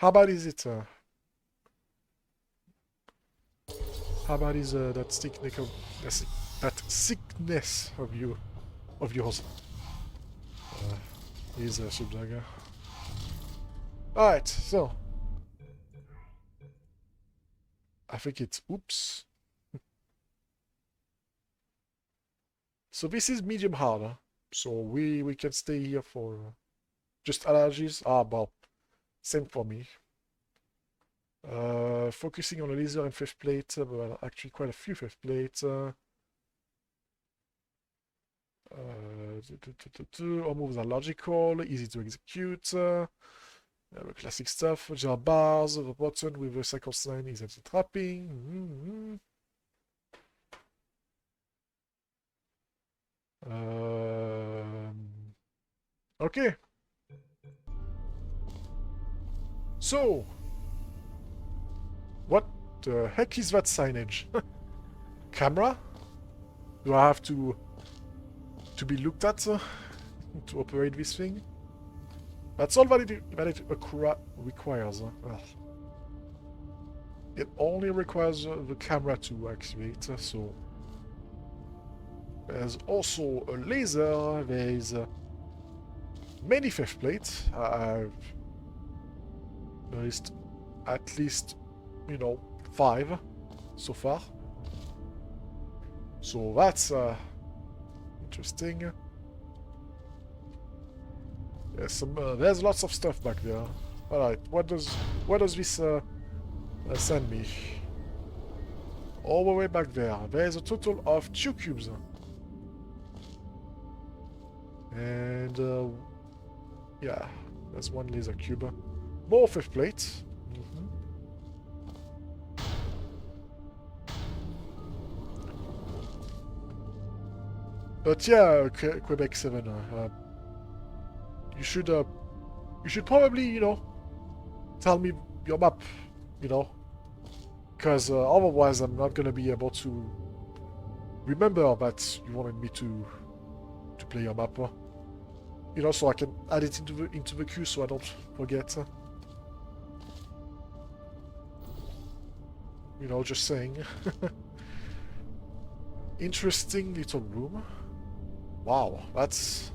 How bad is it? How bad is that sickness of yours? He's a subjugger. Alright, so I think it's oops. So this is medium hard, huh? So we can stay here for just allergies. Ah, well, same for me. Focusing on a laser and fifth plate, well, actually quite a few fifth plates. All moves are logical, easy to execute. Classic stuff. Gel bars, the button with a cycle sign is anti-trapping. Okay. So, what the heck is that signage? Camera? Do I have to be looked at to operate this thing? That's all that it requires. It only requires the camera to activate, so... There's also a laser, there's many fifth plates. I've noticed at least, 5 so far. So that's interesting. There's lots of stuff back there. Alright, what does this send me? All the way back there. There's a total of 2 cubes. And yeah, there's 1 laser cube. More fifth plate. But yeah, Quebec 7. You should probably, tell me your map, because otherwise I'm not gonna be able to remember that you wanted me to play your map. So I can add it into the queue so I don't forget. Just saying. Interesting little room. Wow, that's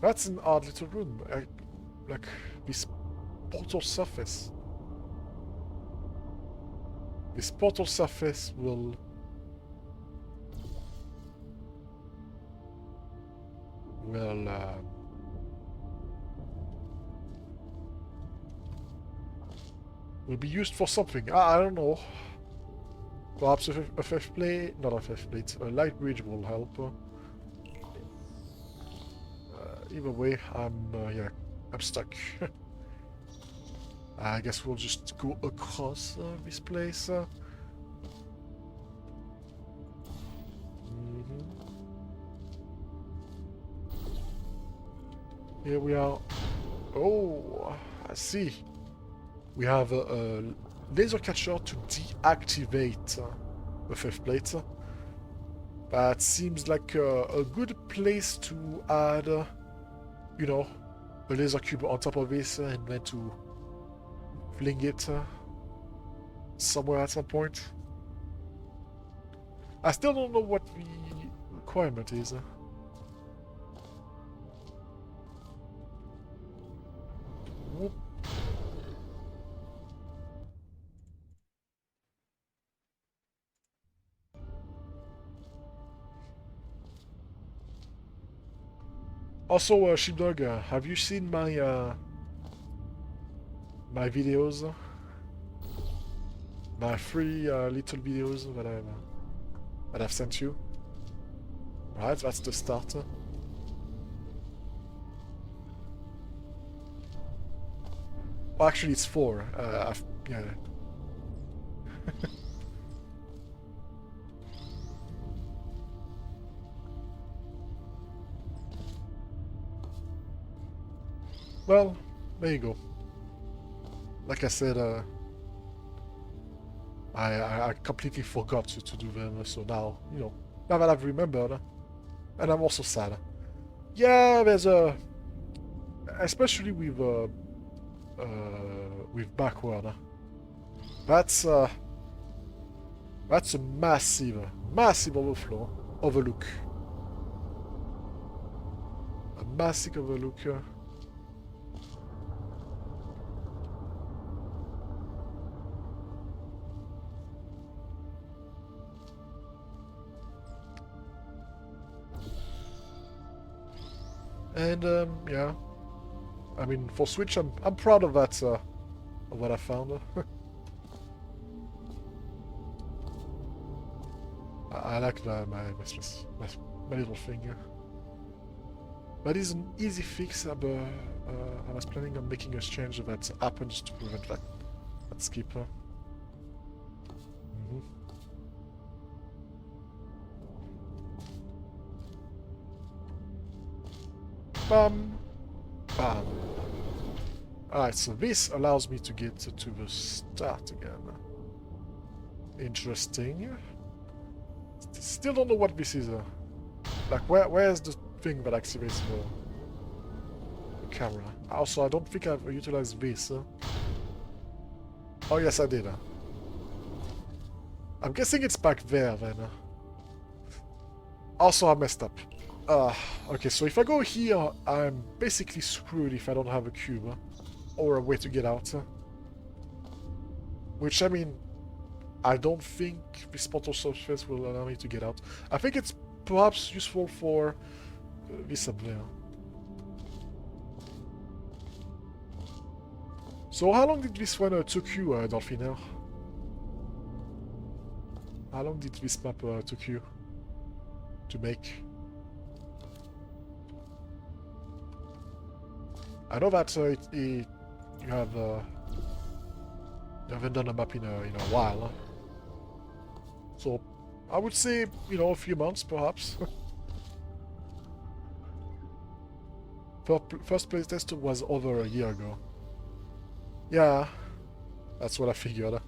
an odd little room. Like this portal surface. This portal surface will be used for something. I don't know. Perhaps a fifth plate, not a fifth plate, a light bridge will help. Either way, I'm stuck. I guess we'll just go across this place. Here we are. Oh, I see. We have a laser catcher to deactivate the fifth plate. That seems like a good place to add, a laser cube on top of this and then to fling it somewhere at some point. I still don't know what the requirement is. Whoop. Also, Sheepdog, have you seen my my videos? My free little videos that I've sent you? Right, that's the starter. Well, actually, it's 4. Yeah. Well, there you go. Like I said, I completely forgot to do them, so now that I've remembered, and I'm also sad. Yeah, there's a especially with backward. That's that's a massive overlook. A massive overlook. And yeah, I mean for Switch, I'm proud of that of what I found. I like my little finger. That is an easy fix. I was planning on making a change that happens to prevent that skip. Mhm. Bam! Bam! Alright, so this allows me to get to the start again. Interesting. Still don't know what this is. Like, where's the thing that activates the camera? Also, I don't think I've utilized this. Oh, yes, I did. I'm guessing it's back there, then. Also, I messed up. Okay, so if I go here, I'm basically screwed if I don't have a cube. Or a way to get out. Which, I mean, I don't think this portal surface will allow me to get out. I think it's perhaps useful for this up there. So how long did this one took you, Dolphiner? How long did this map took you to make? I know that you haven't done a map in a while. So I would say, you know, a few months perhaps. First playtest was over a year ago. Yeah, that's what I figured.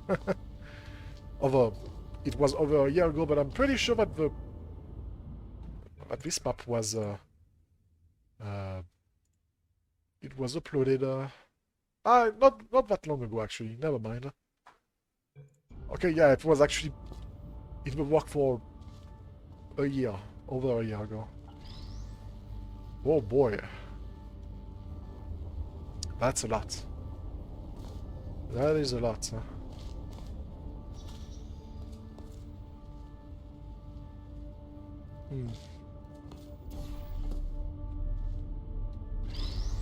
It was over a year ago, but I'm pretty sure that this map was it was uploaded not that long ago actually. Never mind. Okay, yeah, it was actually it will work for a year, over a year ago. Oh boy, that's a lot. That is a lot. Huh?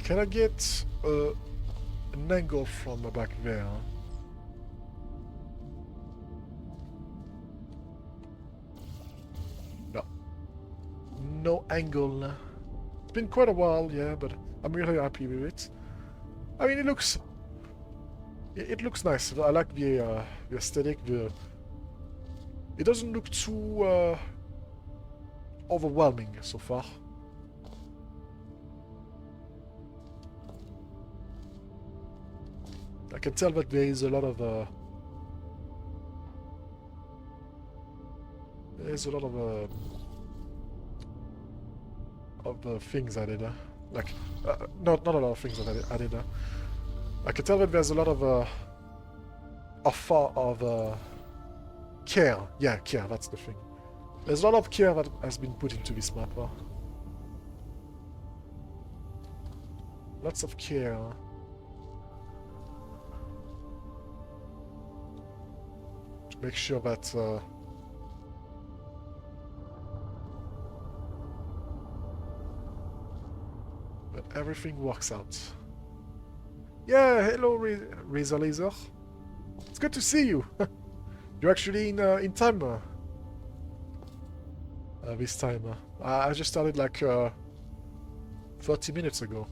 Can I get an angle from back there? No. No angle. It's been quite a while, yeah, but I'm really happy with it. I mean, it looks nice. I like the aesthetic. It doesn't look too overwhelming so far. I can tell that there is a lot of things I did. Like not a lot of things that I did. I can tell that there's a lot of care. Yeah, care. That's the thing. There's a lot of care that has been put into this map. Lots of care. To make sure that that everything works out. Yeah, hello, Razor Laser. It's good to see you. You're actually in time this time. I just started like 30 minutes ago.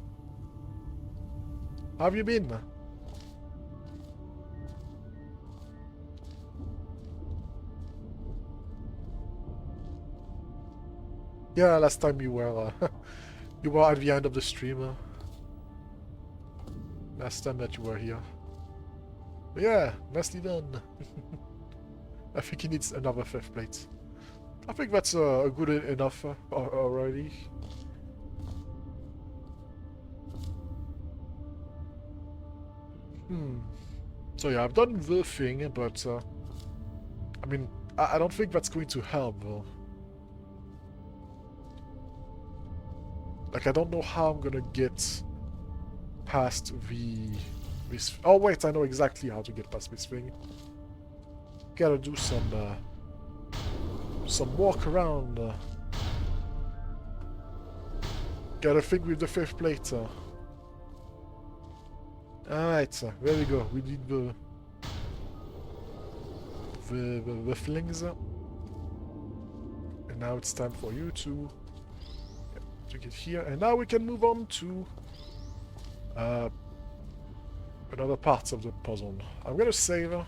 How have you been? Yeah, last time you were you were at the end of the stream. Last time that you were here. But yeah, nicely done. I think he needs another 5th plate. I think that's good enough already. Hmm. So yeah, I've done the thing, but I mean, I don't think that's going to help though. Like, I don't know how I'm gonna get past this. Oh wait, I know exactly how to get past this thing. Gotta do some walk around. Gotta think with the fifth plate. Alright, there we go. We did the flings. And now it's time for you to get here. And now we can move on to another part of the puzzle. I'm gonna save. I'm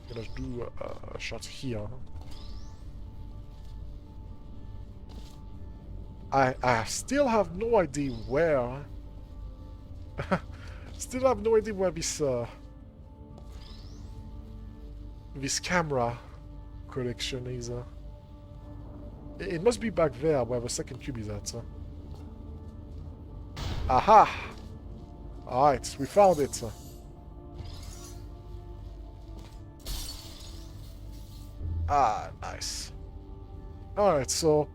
gonna do a shot here. I still have no idea where. Still have no idea where this camera collection is. It must be back there where the second cube is at. Aha! Alright, we found it. Ah, nice. Alright, so...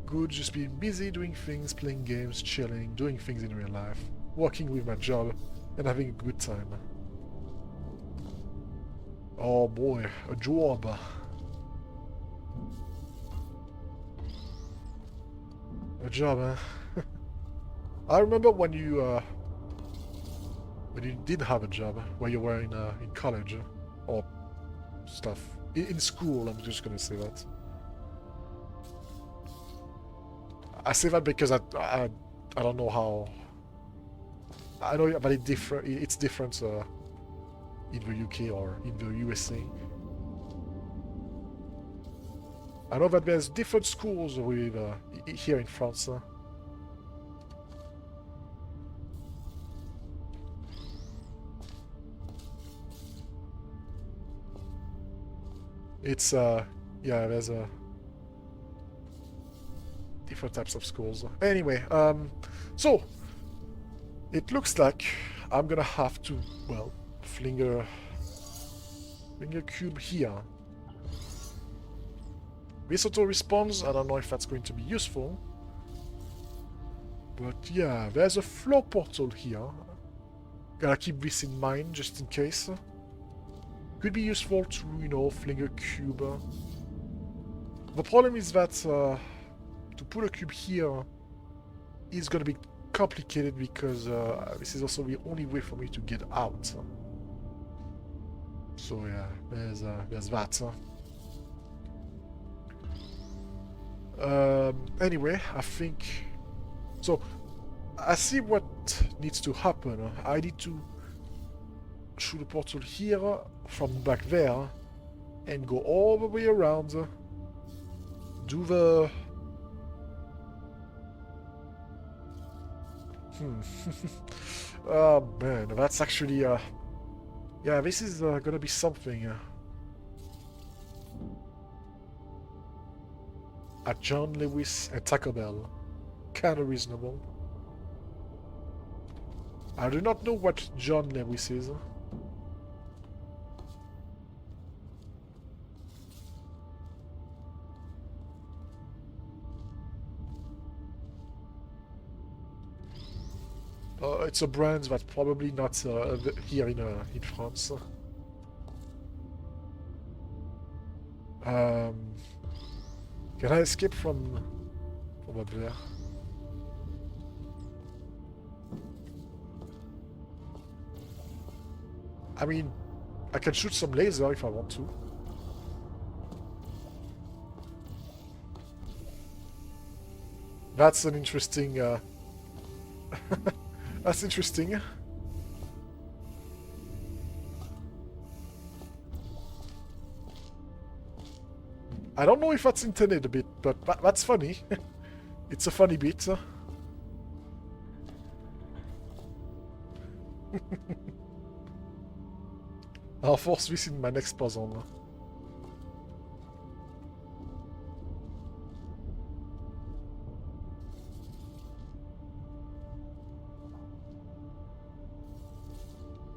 Good, just being busy, doing things, playing games, chilling, doing things in real life, working with my job, and having a good time. Oh boy, a job. A job, huh? I remember when you did have a job, when you were in college, or stuff. In school, I'm just gonna say that. I say that because I don't know how... I know that it's different in the UK or in the USA. I know that there's different schools with here in France. It's yeah, there's different types of schools. Anyway, so it looks like I'm gonna have to, well, fling a cube here. This auto responds. I don't know if that's going to be useful, but yeah, there's a floor portal here. Gotta keep this in mind just in case. Could be useful to, you know, fling a cube. The problem is that to put a cube here is gonna be complicated because this is also the only way for me to get out. So yeah, there's that. Anyway, I think... So, I see what needs to happen. I need to shoot a portal here from back there and go all the way around. Do the... Oh man, that's actually... Yeah, this is gonna be something. At John Lewis and Taco Bell. Kinda reasonable. I do not know what John Lewis is. It's a brand that's probably not here in France. Can I escape from up there? I mean, I can shoot some laser if I want to. That's an interesting... That's interesting. I don't know if that's intended a bit, but that's funny. It's a funny bit. I'll force this in my next puzzle.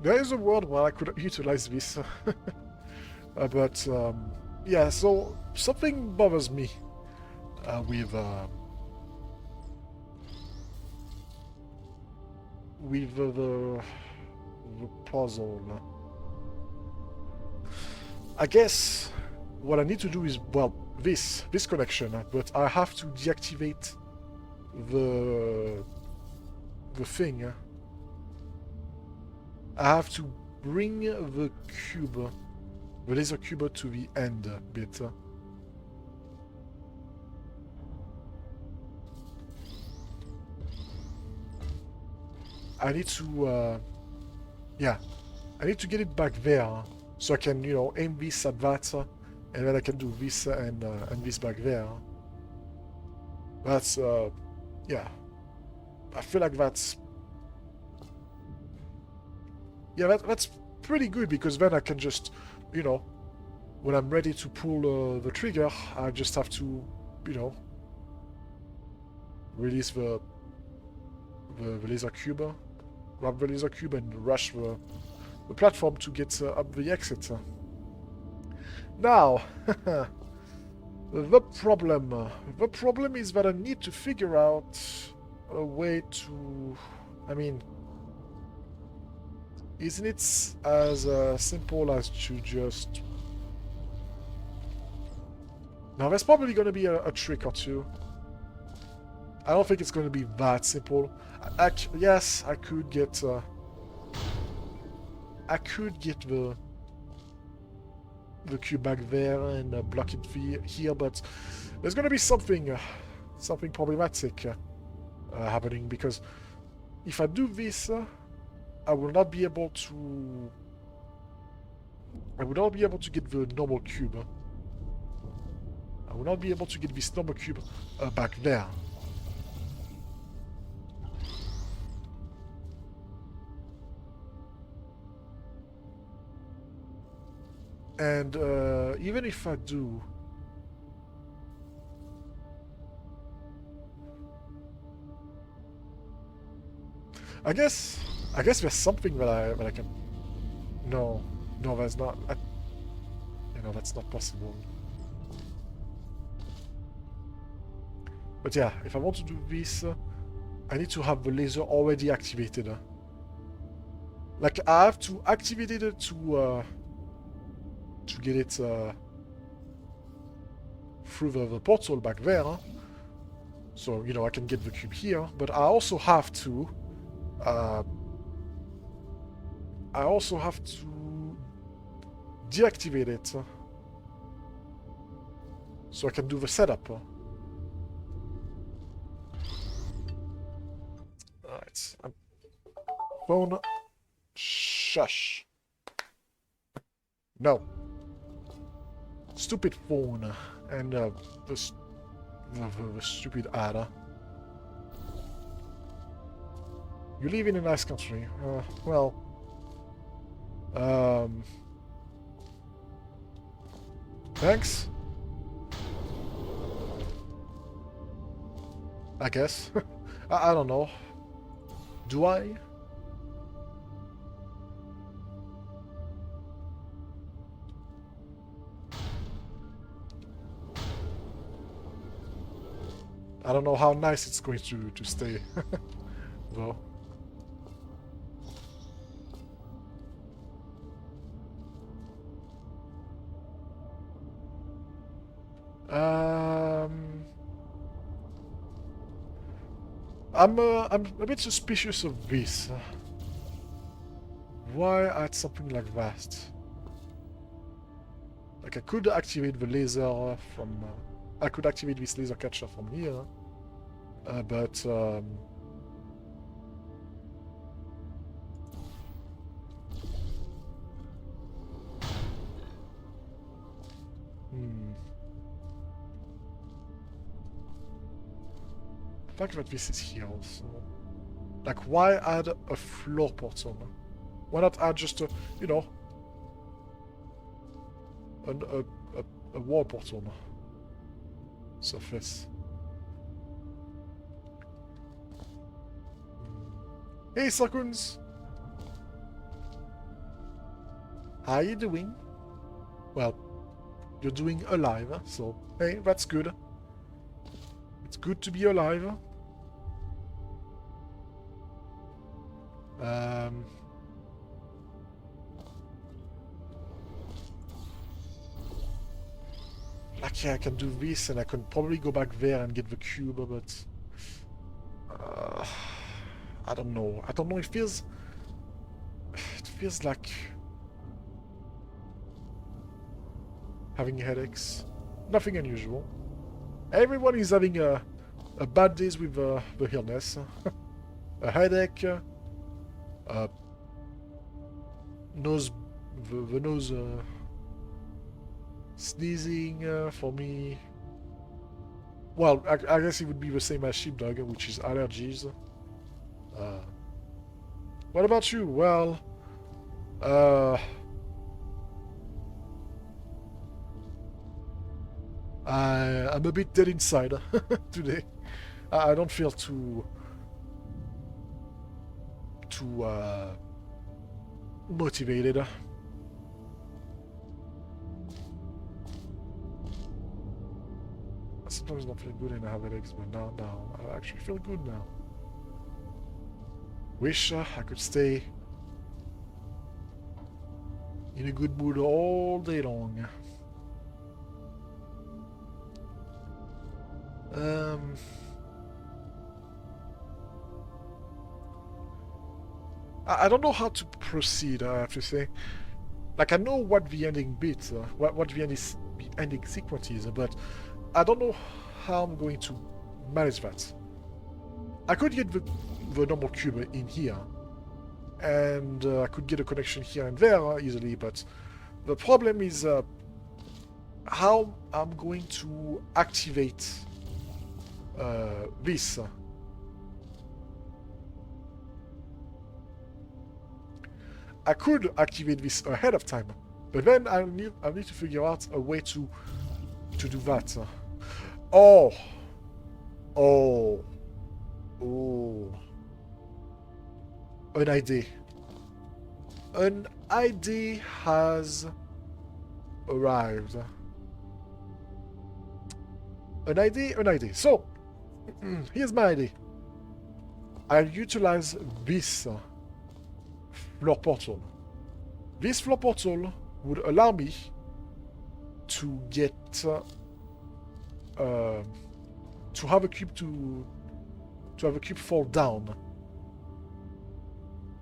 There is a world where I could utilize this. But, yeah, so something bothers me with the puzzle. I guess what I need to do is, well, this connection, but I have to deactivate the thing. I have to bring the cube, the laser cube, to the end bit. I need to, yeah, I need to get it back there, so I can, you know, aim this at that, and then I can do this and this back there. That's, yeah, I feel like that's, yeah, that's pretty good, because then I can just, you know, when I'm ready to pull the trigger, I just have to, you know, release the laser cube, grab the laser cube and rush the platform to get up the exit. Now, the problem is that I need to figure out a way to, I mean, isn't it as simple as to just... Now, there's probably going to be a trick or two. I don't think it's going to be that simple. Yes, I could get the cube back there and block it here, but there's going to be something problematic happening, because if I do this, I will not be able to get the normal cube. I will not be able to get this normal cube back there. And even if I do, I guess there's something that I can. No, there's not. You know, that's not possible. But yeah, if I want to do this, I need to have the laser already activated. Like, I have to activate it to get it through the portal back there. So, you know, I can get the cube here. But I also have to deactivate it, so I can do the setup. Alright. Phone. Shush. No. Stupid phone. And the stupid ad. You live in a nice country. Well... Thanks? I guess. I don't know. Do I? I don't know how nice it's going to stay, though. I'm a bit suspicious of this. Why add something like that? Like, I could activate the laser from... I could activate this laser catcher from here, but... The fact that this is here also. Like, why add a floor portal? Why not add just a, you know, a wall portal surface. Hey, Sarkuns! How you doing? Well, you're doing alive, so hey, that's good. It's good to be alive. Like, yeah, I can do this, and I can probably go back there and get the cube, but I don't know. I don't know. It feels like having headaches. Nothing unusual. Everyone is having a bad days with the illness. A headache, nose, the nose sneezing for me. Well, I guess it would be the same as sheepdog, which is allergies. What about you? Well, I'm a bit dead inside today. I don't feel too motivated. I sometimes don't feel good and I have headaches, but now I actually feel good now. Wish I could stay in a good mood all day long. I don't know how to proceed, I have to say. Like, I know what the ending bit, what the ending sequence is, but I don't know how I'm going to manage that. I could get the normal cube in here, and I could get a connection here and there easily, but the problem is how I'm going to activate this. I could activate this ahead of time, but then I need to figure out a way to do that. Oh, an idea. An idea has arrived. An idea. So, here's my idea. I'll utilize this floor portal. This floor portal would allow me to get to have a cube fall down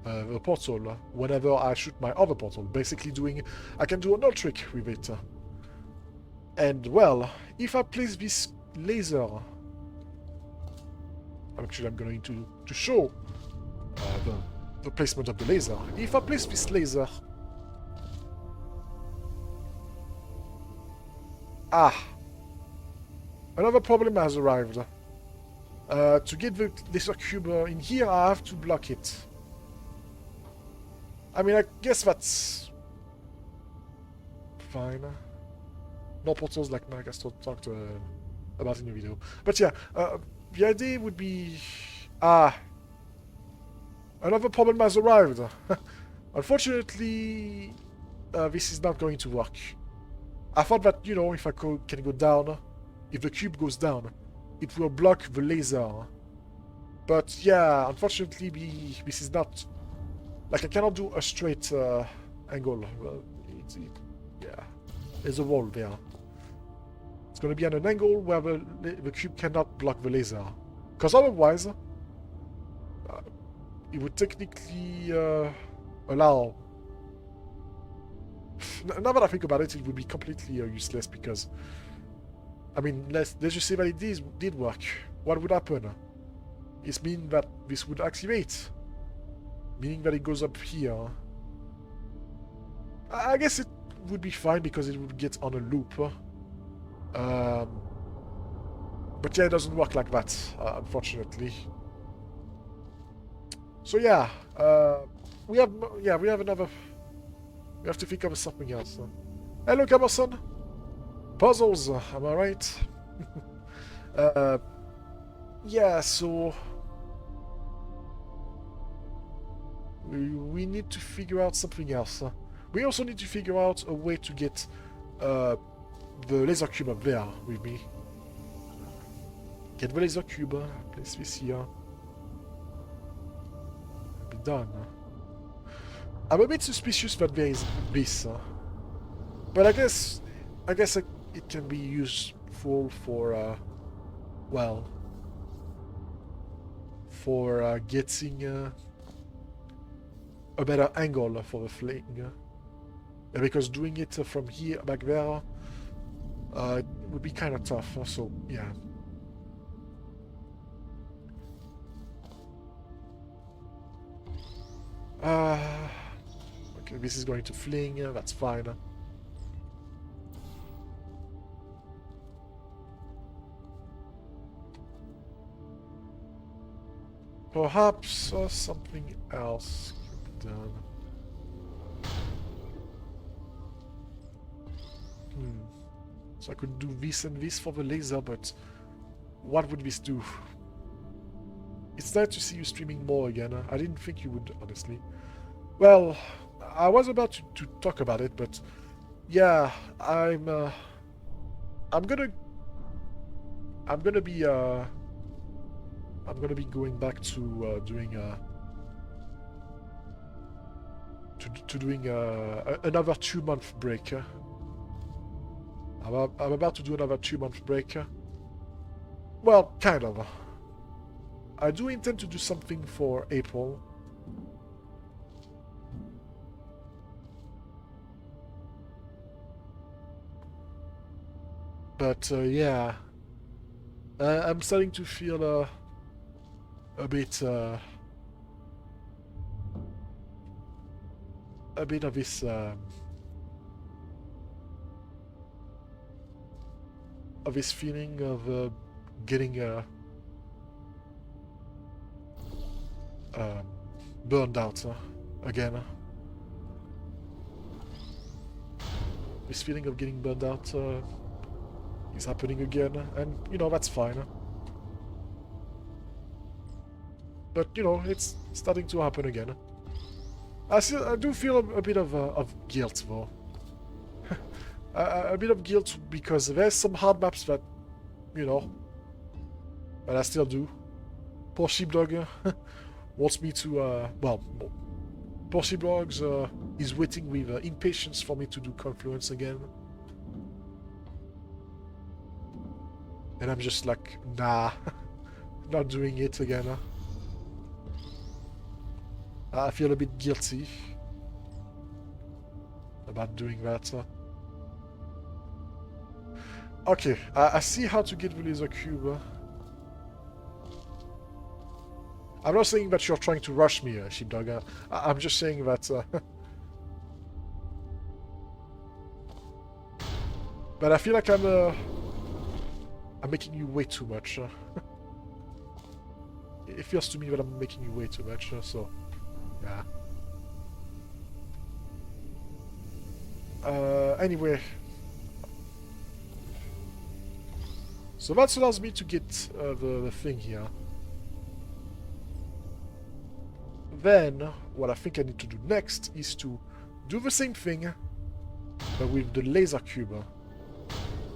the portal whenever I shoot my other portal. Basically I can do another trick with it. And well, if I place this laser, actually I'm going to show the placement of the laser. If I place this laser... Another problem has arrived. To get the laser cube in here, I have to block it. I mean, I guess that's... fine. No portals like Marcus talked about in the video. But yeah, the idea would be... another problem has arrived. Unfortunately, this is not going to work. I thought that, you know, if I can go down, if the cube goes down, it will block the laser. But yeah, unfortunately, this is not... Like, I cannot do a straight angle. Yeah, there's a wall there. It's going to be at an angle where the cube cannot block the laser. Because otherwise... it would technically allow... Now that I think about it, it would be completely useless because... I mean, let's just say that it did work. What would happen? It means that this would activate. Meaning that it goes up here. I guess it would be fine because it would get on a loop. But yeah, it doesn't work like that, unfortunately. So yeah, we have another. We have to think of something else. Hello, Camerson. Puzzles, am I right? uh, yeah, so... We need to figure out something else. We also need to figure out a way to get the laser cube up there with me. Get the laser cube, place this here. Be done. I'm a bit suspicious that there is this, but I guess it can be useful for well, for getting a better angle for the fling. Because doing it from here back there it would be kind of tough. So yeah. Okay, this is going to fling, that's fine. Perhaps something else could be done. So I could do this and this for the laser, but what would this do? It's nice to see you streaming more again. I didn't think you would, honestly. Well, I was about to talk about it, but yeah, I'm gonna be going back to doing another 2-month break. I'm about to do another 2-month break. Well, kind of. I do intend to do something for April. But yeah, I'm starting to feel a bit of this feeling of getting burned out again. This feeling of getting burned out is happening again, and you know, that's fine. But you know, it's starting to happen again. I do feel a bit of guilt though. A bit of guilt because there's some hard maps that, you know, but I still do. Poor Sheepdog wants me to, well, poor Sheepdog is waiting with impatience for me to do Confluence again. And I'm just like, nah, not doing it again. I feel a bit guilty about doing that. Okay, I see how to get the laser cube. I'm not saying that you're trying to rush me, Sheepdog. I'm just saying that... but I feel like I'm making you way too much. It feels to me that I'm making you way too much, so... yeah. Anyway... so that allows me to get the thing here. Then, what I think I need to do next is to do the same thing, but with the laser cube.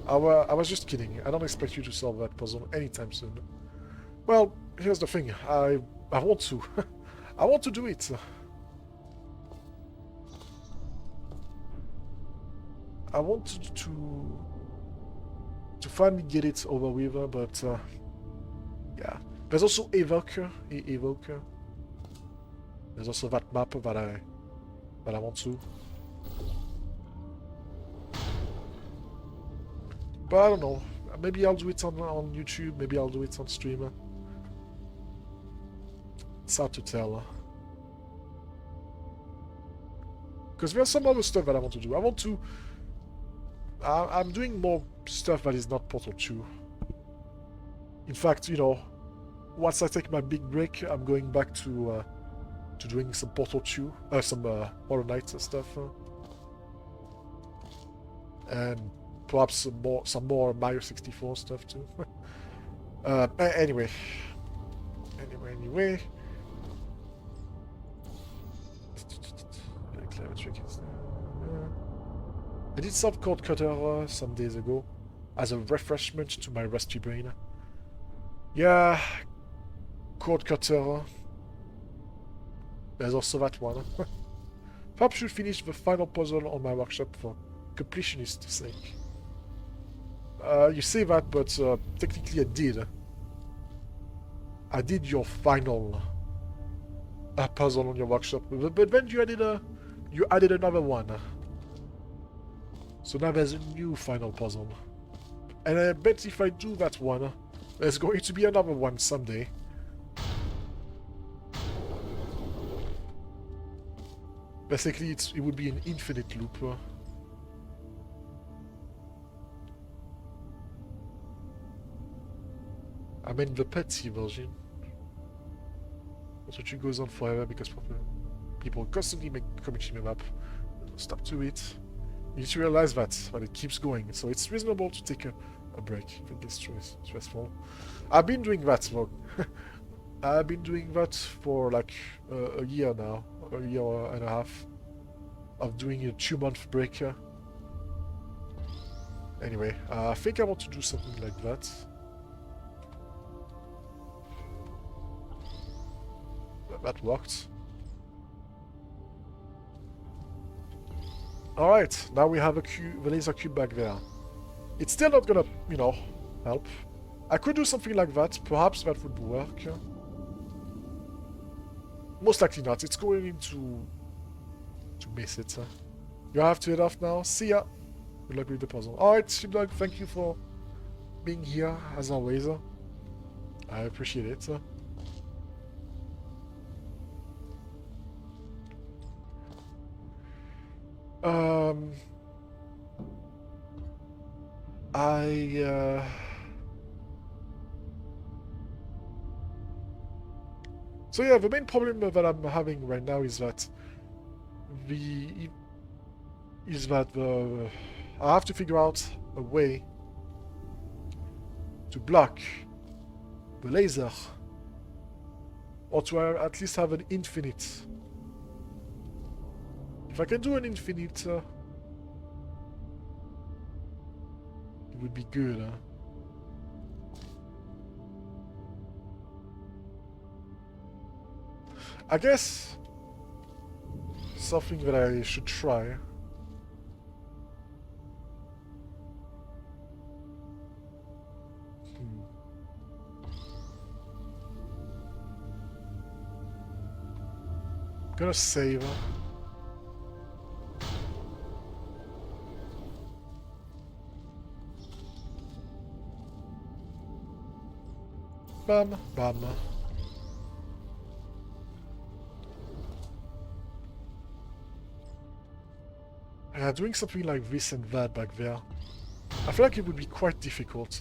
I was just kidding. I don't expect you to solve that puzzle anytime soon. Well, here's the thing. I want to. I want to do it. I want to finally get it over with, but yeah. There's also Evoke. There's also that map that I want to. But I don't know. Maybe I'll do it on YouTube. Maybe I'll do it on streamer. It's hard to tell. Because there's some other stuff that I want to do. I'm doing more stuff that is not Portal 2. In fact, you know, once I take my big break, I'm going back to doing some Portal 2, some Hollow Knight stuff. And perhaps some more Mario 64 stuff too. Anyway. Anyway. Clever trick is there. I did some cord cutter some days ago as a refreshment to my rusty brain. Yeah, cord cutter. There's also that one. Perhaps should finish the final puzzle on my workshop for completionist's sake. You say that, but technically I did. I did your final puzzle on your workshop, but then you added another one. So now there's a new final puzzle. And I bet if I do that one, there's going to be another one someday. Basically, it would be an infinite loop. I mean the petty version. Which goes on forever because people constantly make community map. Stop to it. You need to realize that it keeps going. So it's reasonable to take a break if it gets stressful. I've been doing that though. I've been doing that for like a year now. A year and a half. Of doing a 2-month break. Anyway, I think I want to do something like that. That worked. Alright, now we have the laser cube back there. It's still not gonna, you know, help. I could do something like that. Perhaps that would work. Most likely not. It's going to miss it. You have to head off now. See ya. Good luck with the puzzle. Alright, Sheepdog, thank you for being here as always. I appreciate it. So yeah, the main problem that I'm having right now is that I have to figure out a way to block the laser, or to at least have an infinite. If I can do an infinite, it would be good. I guess something that I should try. Gonna save. Bam, bam. Doing something like this and that back there. I feel like it would be quite difficult.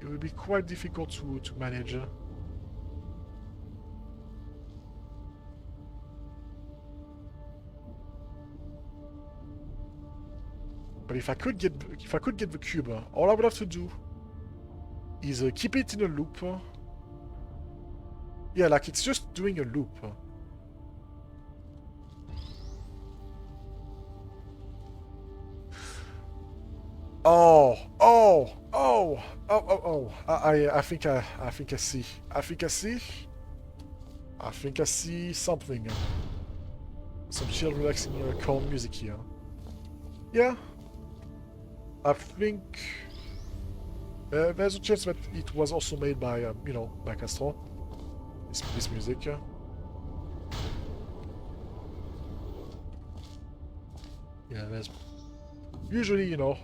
It would be quite difficult to manage. But if I could get the cube, all I would have to do is keep it in a loop. Yeah, like it's just doing a loop. Oh. I think I see. I think I see something. Some chill, relaxing, calm music here. Yeah. I think there's a chance that it was also made by, you know, by Castro. This music. Yeah, there's usually, you know,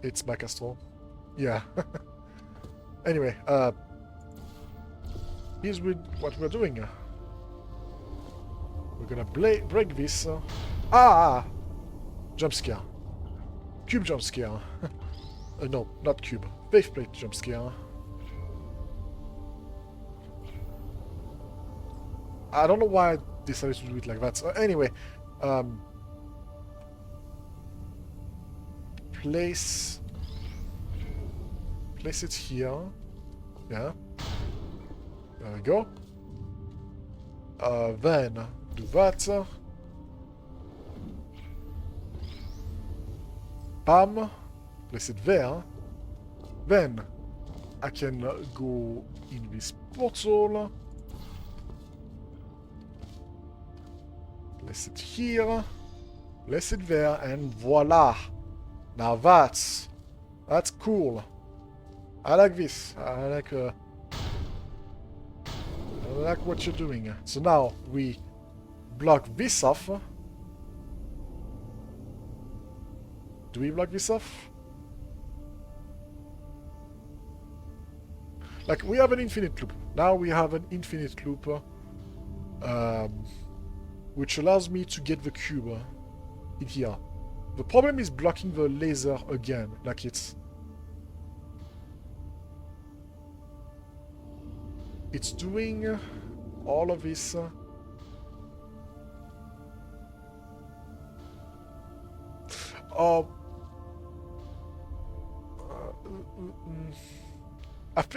it's by Castro. Yeah. Anyway, here's what we're doing. We're gonna break this. Jump scare. Cube jump scare. No, not cube. Faith plate jump scare. I don't know why I decided to do it like that. So anyway, um, place it here. Yeah. There we go. Then do that. Bam. Place it there. Then I can go in this portal. Place it here. Place it there, and voila. Now that's cool. I like this. I like what you're doing. So now we block this off. Do we block this off? Like, we have an infinite loop. Now we have an infinite loop, which allows me to get the cube in here. The problem is blocking the laser again. Like, it's doing all of this.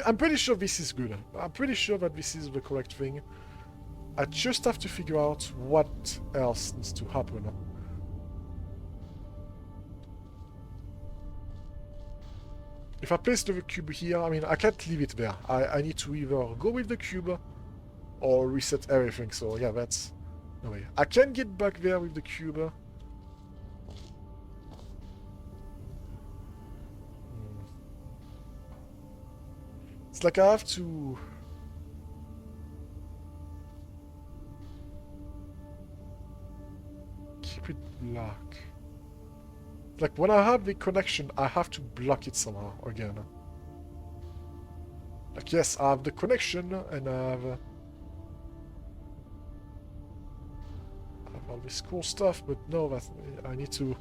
I'm pretty sure this is good. I'm pretty sure that this is the correct thing. I just have to figure out what else needs to happen. If I place the cube here, I mean, I can't leave it there. I need to either go with the cube or reset everything. So yeah, that's no way. I can get back there with the cube. It's like I have to... keep it black. Like, when I have the connection, I have to block it somehow again. Like, yes, I have the connection, and I have all this cool stuff, but no, that I need to...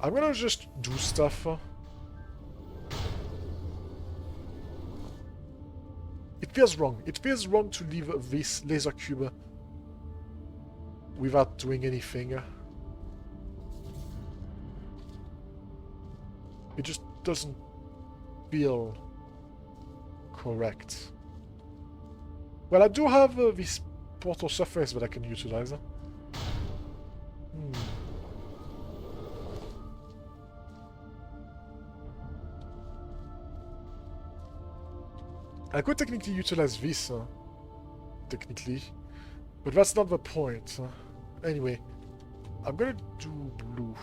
I'm gonna just do stuff. It feels wrong. It feels wrong to leave this laser cube without doing anything. It just doesn't feel correct. Well, I do have this portal surface that I can utilize. I could technically utilize this, technically, but that's not the point. Anyway, I'm gonna do blue.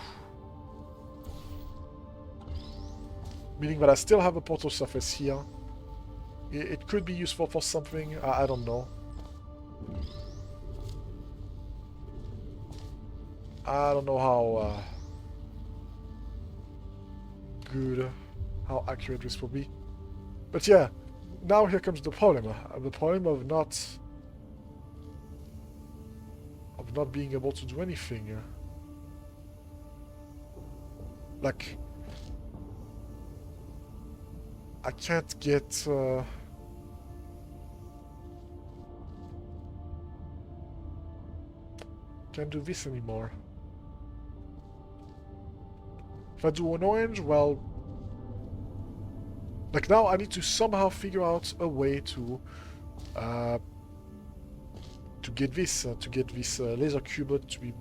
Meaning that I still have a portal surface here. It could be useful for something, I don't know. I don't know how good, how accurate this will be. But yeah, now here comes the problem. The problem of not being able to do anything. Like, I can't get can't do this anymore. If I do an orange, well, like now I need to somehow figure out a way to get this laser cube to be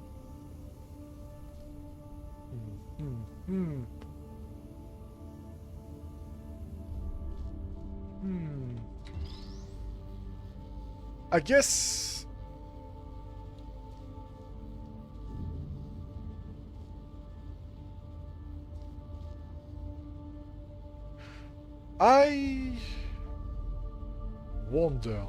I guess I wonder.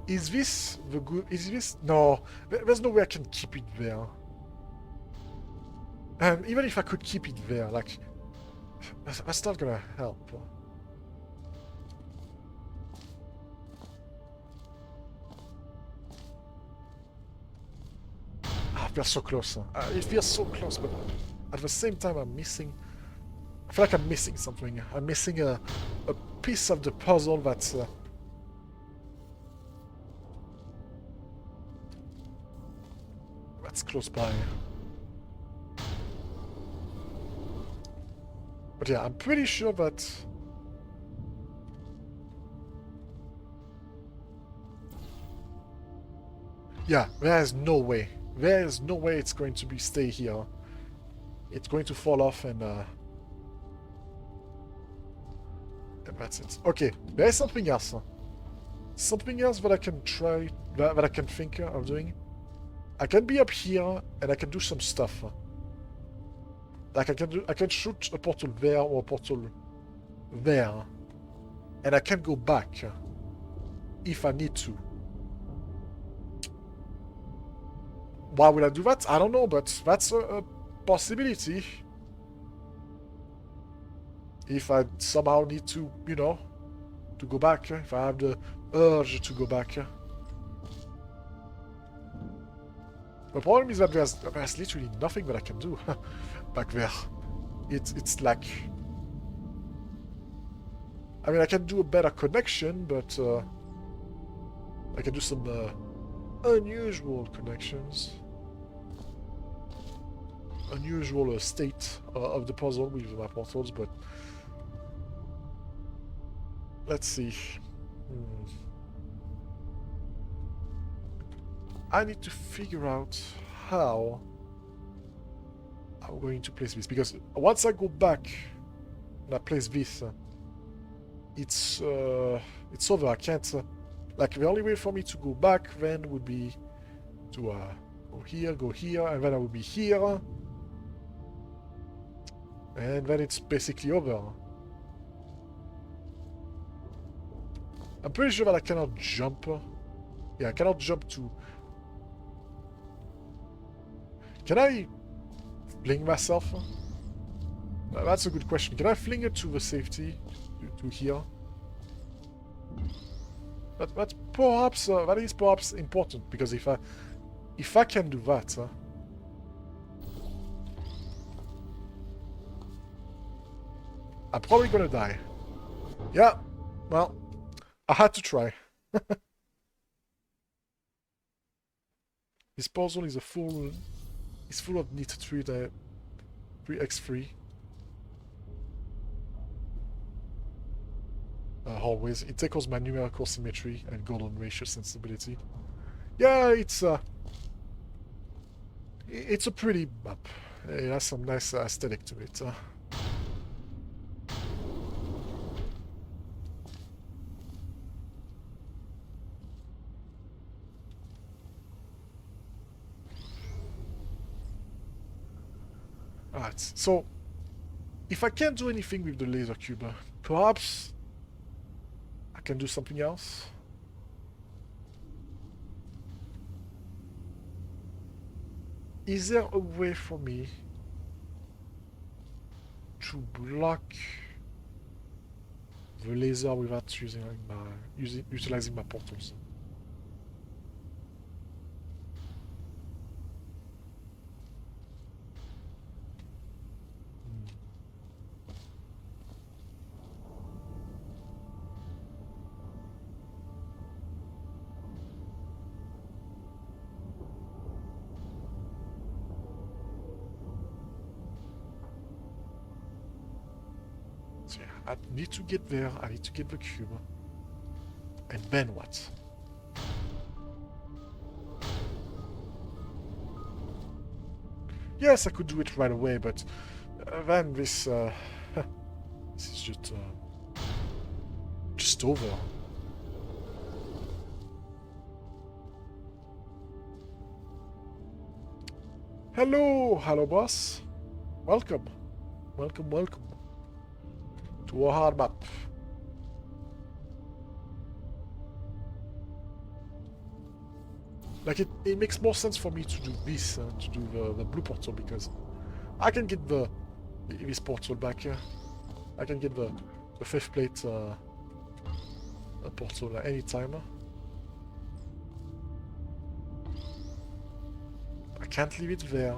Is this the good... Is this... No. There's no way I can keep it there. And even if I could keep it there, like... That's not gonna help. Ah, it feels so close. It feels so close, but at the same time I'm missing... I feel like I'm missing something. I'm missing a piece of the puzzle that's close by. But yeah, I'm pretty sure that... Yeah, there is no way. There is no way it's going to be stay here. It's going to fall off and that's it. Okay, there is something else. Something else that I can try, that I can think of doing. I can be up here and I can do some stuff. Like I can shoot a portal there or a portal there, and I can go back if I need to. Why would I do that? I don't know, but that's a possibility. If I somehow need to, you know, to go back, if I have the urge to go back. The problem is that there's literally nothing that I can do back there. It's like... I mean, I can do a better connection, but I can do some unusual connections. Unusual state of the puzzle with my portals, but... Let's see. I need to figure out how I'm going to place this, because once I go back and I place this, it's over. I can't... like, the only way for me to go back then would be to go here, and then I would be here. And then it's basically over. I'm pretty sure that I cannot jump. Yeah, I cannot jump to... Can I fling myself? That's a good question. Can I fling it to the safety? To here? That's perhaps... that is perhaps important, because if I can do that... I'm probably gonna die. Yeah, well, I had to try. This puzzle is full of neat 3x3. Always. It tackles my numerical symmetry and golden ratio sensibility. Yeah, it's a pretty map. It has some nice aesthetic to it. Alright, so if I can't do anything with the laser cube, perhaps I can do something else. Is there a way for me to block the laser without utilizing my portals? I need to get there, I need to get the cube. And then what? Yes, I could do it right away, but then this... this is just over. Hello boss. Welcome. Welcome. To a hard map. Like it makes more sense for me to do this, to do the blue portal, because I can get this portal back here. I can get the 5th plate portal at any time. I can't leave it there.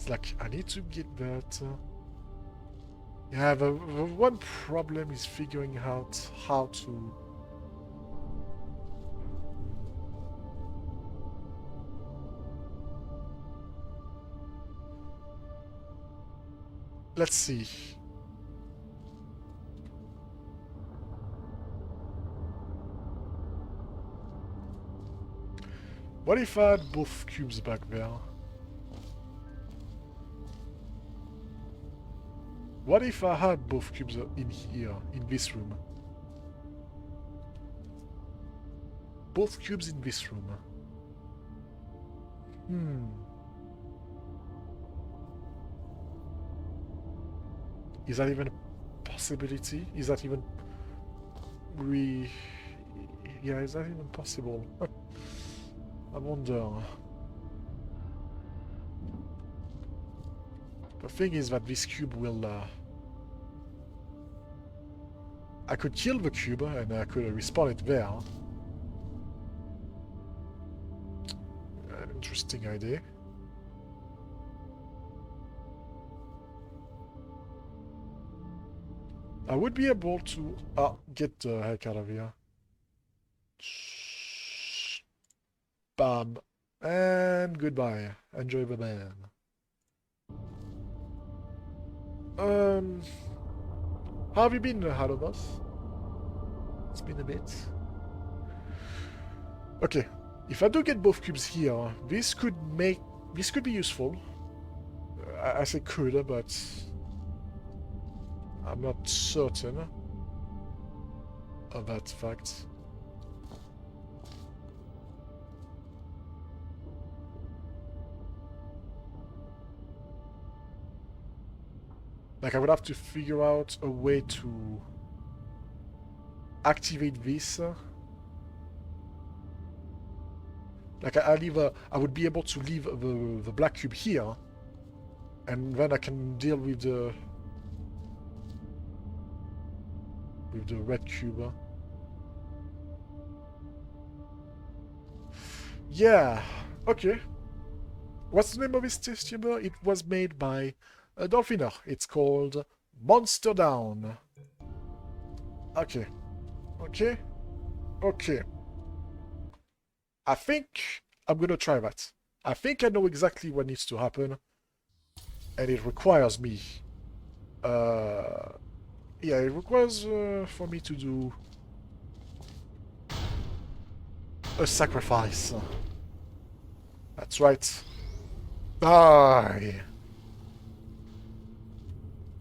It's like, I need to get that. Yeah, the one problem is figuring out how to... Let's see. What if I had both cubes back there? What if I had both cubes in here, in this room? Both cubes in this room. Is that even a possibility? Is that even... Yeah, is that even possible? I wonder. The thing is that this cube will... I could kill the cube and I could respawn it there. An interesting idea. I would be able to... get the heck out of here. Bam. And goodbye. Enjoy the man. How have you been, Halobos? It's been a bit. Okay. If I do get both cubes here, this could be useful. I say could, but... I'm not certain of that fact. Like, I would have to figure out a way to activate this. Like, I would be able to leave the black cube here, and then I can deal with the red cube. Yeah, okay. What's the name of this test chamber? It was made by a Dolphiner. It's called Monster Down. Okay. Okay. Okay. I think I'm gonna try that. I think I know exactly what needs to happen. And it requires me... yeah, it requires for me to do... a sacrifice. That's right. Die!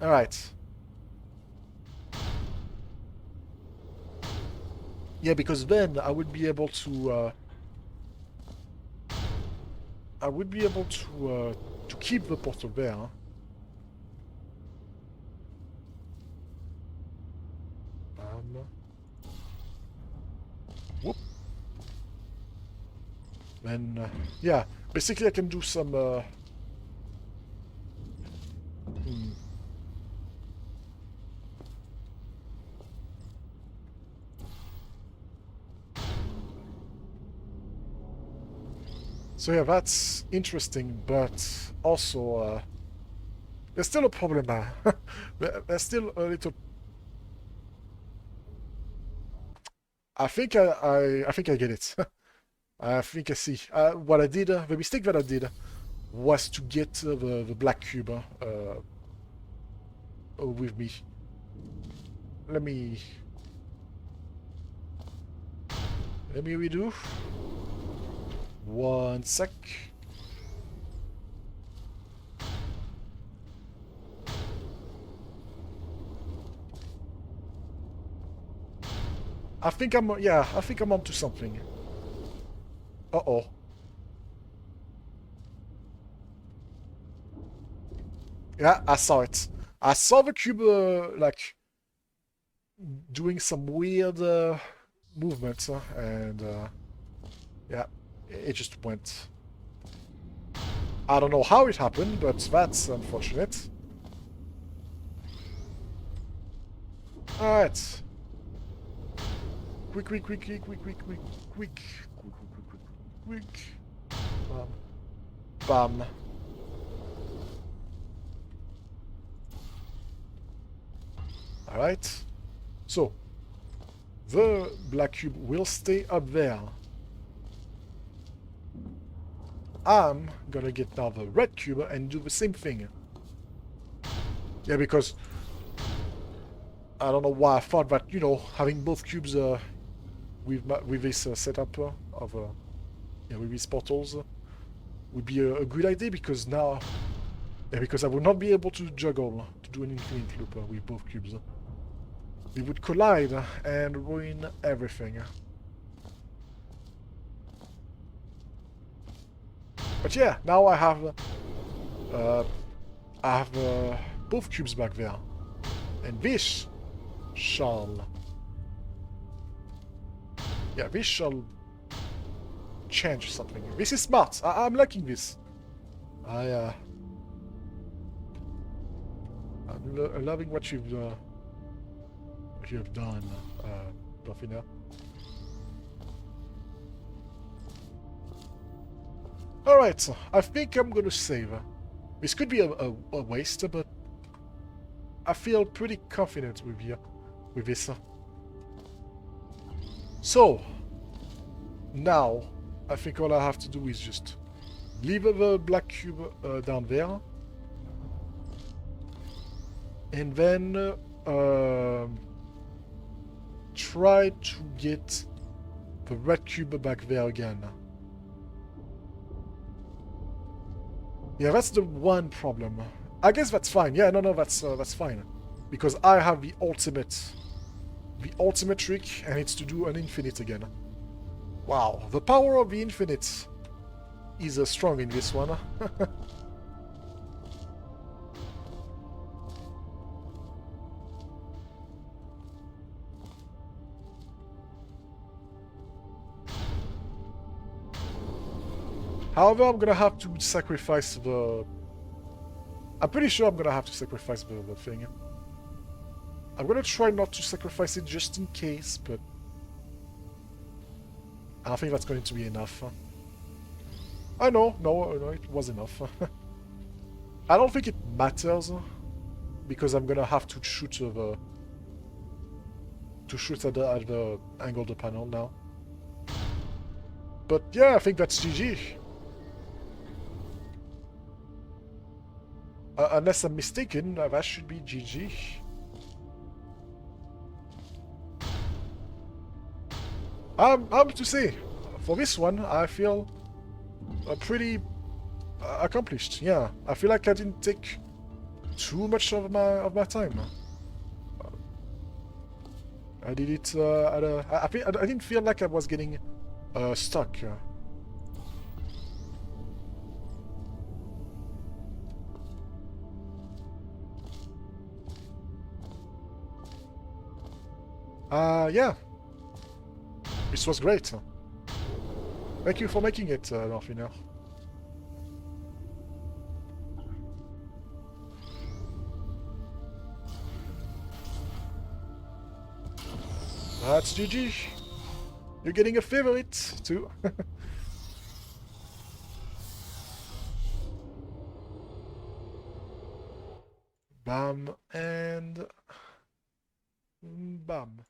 Alright. Yeah, because then I would be able to... I would be able to keep the portal there. Whoop. Then, yeah, basically I can do some... So yeah, that's interesting, but also there's still a problem there. There's still a little... I think I think I get it. I think I see. What I did, the mistake that I did, was to get the black cube with me. Let me redo. One sec. I think I'm onto something. Uh-oh. Yeah, I saw it. I saw the cube, like, doing some weird movements, and yeah, it just went. I don't know how it happened, but that's unfortunate. Alright. Quick. Bam. Bam. Alright? So, the black cube will stay up there. I'm gonna get now the red cube and do the same thing. Yeah, because I don't know why I thought that, you know, having both cubes with this setup of yeah, with these portals would be a good idea, because now, yeah, because I would not be able to juggle to do an infinite loop with both cubes. They would collide and ruin everything. But yeah, now uh, I have both cubes back there, and this shall, yeah, this shall change something. This is smart. I'm liking this. I'm loving what you have done, Dolphiner. Alright, I think I'm gonna save. This could be a waste, but I feel pretty confident with this. So, now, I think all I have to do is just leave the black cube down there. And then try to get the red cube back there again. Yeah, that's the one problem. I guess that's fine. Yeah, no, that's fine, because I have the ultimate trick, and it's to do an infinite again. Wow, the power of the infinite is strong in this one. However, I'm gonna have to sacrifice the... I'm pretty sure I'm gonna have to sacrifice the thing. I'm gonna try not to sacrifice it just in case, but I don't think that's going to be enough. I know, no, it was enough. I don't think it matters, because I'm gonna have to shoot at the angle of the panel now. But yeah, I think that's GG. Unless I'm mistaken, that should be GG. I'm to say, for this one, I feel pretty accomplished. Yeah, I feel like I didn't take too much of my time. I did it at a... I didn't feel like I was getting stuck. Yeah. This was great. Thank you for making it, Dolphiner. That's GG. You're getting a favorite, too. Bam, and... bam.